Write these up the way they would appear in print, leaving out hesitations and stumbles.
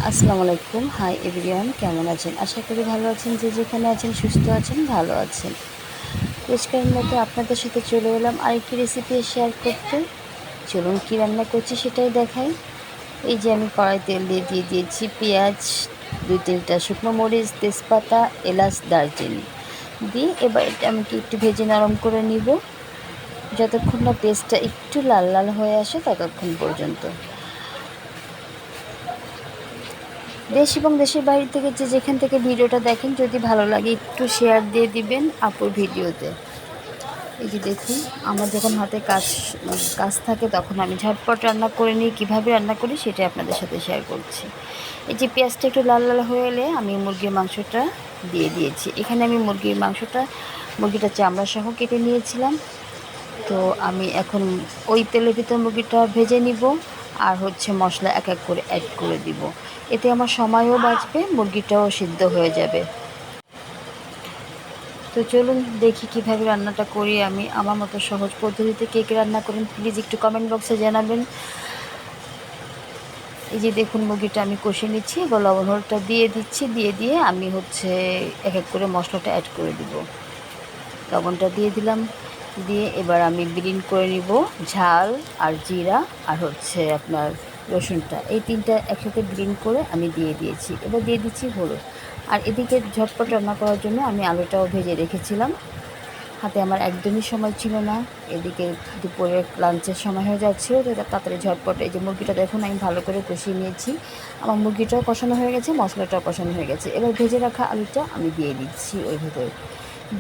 আসসালামু আলাইকুম। Hi everyone, কেমন আছেন? আশা করি ভালো আছেন। যে যেখানে আছেন সুস্থ আছেন, ভালো আছেন। রোজকারের মতো আপনাদের সাথে চলে এলাম আরেকটি রেসিপি শেয়ার করতে। চলুন কী রান্না করছি সেটাই দেখাই। এই যে আমি কড়াই তেল দিয়ে দিয়েছি পেঁয়াজ, 2-3টা শুকনো মরিচ, তেজপাতা, এলাচ, দারচিনি দিয়ে এবার এটা আমি একটু ভেজে নরম করে নিব, যতক্ষণ না পেস্টটা একটু লাল লাল হয়ে আসে ততক্ষণ পর্যন্ত। দেশ এবং দেশের বাইরে থেকে যে যেখান থেকে ভিডিওটা দেখেন, যদি ভালো লাগে একটু শেয়ার দিয়ে দিবেন আপুর ভিডিওতে। এই যে দেখুন, আমার যখন হাতে কাজ থাকে তখন আমি ঝটপট রান্না করে নিই। কীভাবে রান্না করি সেটাই আপনাদের সাথে শেয়ার করছি। এই যে পেঁয়াজটা একটু লাল লাল হয়ে এলে আমি মুরগির মাংসটা দিয়ে দিয়েছি। এখানে আমি মুরগিটা চামড়া সহ কেটে নিয়েছিলাম। তো আমি এখন ওই তেলের ভিতর মুরগিটা ভেজে নিব, আর মশলা এক এক করে অ্যাড করে দিব। এতে আমার সময়ও বাঁচবে, মুরগিটাও সিদ্ধ হয়ে যাবে। তো চলুন দেখি কিভাবে রান্নাটা করি আমি। আমার মতো সহজ পদ্ধতিতে কে কে রান্না করেন প্লিজ একটু কমেন্ট বক্সে জানাবেন। এই যে দেখুন, মুরগিটা আমি কষে নিচ্ছি, এবার লবণ হলুদটা দিয়ে দিচ্ছি। দিয়ে আমি এক এক করে মশলাটা অ্যাড করে দিব। লবণটা দিয়ে দিলাম, দিয়ে এবার আমি ব্লেন্ড করে নিব ঝাল আর জিরা আর আপনার রসুনটা, এই তিনটা একসাথে ব্লেন্ড করে আমি দিয়ে দিয়েছি। এবার দিয়ে দিচ্ছি হলুদ। আর এদিকে ঝটপট রান্না করার জন্য আমি আলুটাও ভেজে রেখেছিলাম। হাতে আমার একদমই সময় ছিল না, এদিকে দুপুরে লাঞ্চের সময় হয়ে যাচ্ছিলো, তো তাড়াতাড়ি ঝটপট এই যে মুরগিটা দেখুন আমি ভালো করে কষিয়ে নিয়েছি। আমার মুরগিটাও কষানো হয়ে গেছে, মশলাটাও কষানো হয়ে গেছে। এবার ভেজে রাখা আলুটা আমি দিয়ে দিচ্ছি ওই ভেতরে,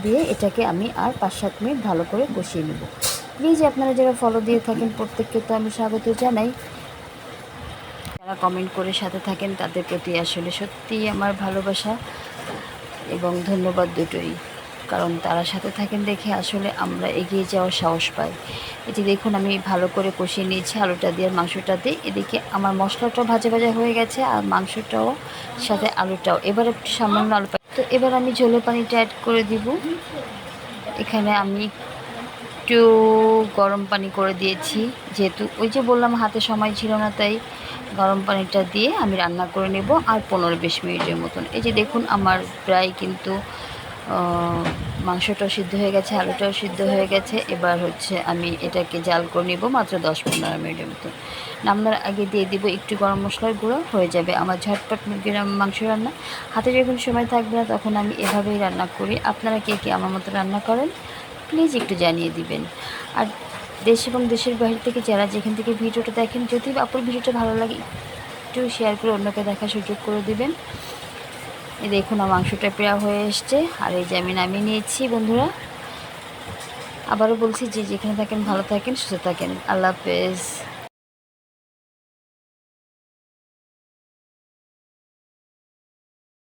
দিয়ে এটাকে আমি আর 5-7 মিনিট ভালো করে কষিয়ে নেব। প্লিজ আপনারা যারা ফলো দিয়ে থাকেন প্রত্যেককে তো আমি স্বাগত জানাই। যারা কমেন্ট করে সাথে থাকেন তাদের প্রতি আসলে সত্যিই আমার ভালোবাসা এবং ধন্যবাদ দুটোই, কারণ তারা সাথে থাকেন দেখে আসলে আমরা এগিয়ে যাওয়ার সাহস পাই। এটি দেখুন আমি ভালো করে কষিয়ে নিয়েছি আলুটা দিয়ে আর মাংসটা দিয়ে। এদিকে আমার মশলাটাও ভাজা ভাজা হয়ে গেছে আর মাংসটাও সাথে আলুটাও। এবার একটু সামান্য আলু, তো এবার আমি ঝোলের পানিটা অ্যাড করে দিব। এখানে আমি একটু গরম পানি করে দিয়েছি, যেহেতু ওই যে বললাম হাতে সময় ছিল না, তাই গরম পানিটা দিয়ে আমি রান্না করে নেব আর 15-20 মিনিটের মতন। এই যে দেখুন আমার প্রায় কিন্তু মাংসটাও সিদ্ধ হয়ে গেছে, আলুটাও সিদ্ধ হয়ে গেছে। এবার আমি এটাকে জাল করে নেব মাত্র 10-15 মিনিটের মতো। নামানোর আগে দিয়ে দিব একটু গরম মশলার গুঁড়ো, হয়ে যাবে আমার ঝটপট মুরগির মাংস রান্না। হাতে যখন সময় থাকবে না তখন আমি এভাবেই রান্না করি। আপনারা কে কে আমার মতো রান্না করেন প্লিজ একটু জানিয়ে দিবেন। আর দেশ এবং দেশের বাইরে থেকে যারা যেখান থেকে ভিডিওটা দেখেন, যদি আপুর ভিডিওটা ভালো লাগে একটু শেয়ার করে অন্যকে দেখার সুযোগ করে দিবেন। এই দেখুন আমার মাংসটা প্রায় হয়ে এসছে, আর এই যে আমি নামিয়ে নিয়েছি। বন্ধুরা আবারও বলছি, যে যেখানে থাকেন ভালো থাকেন, সুস্থ থাকেন। আল্লাহ হাফেজ।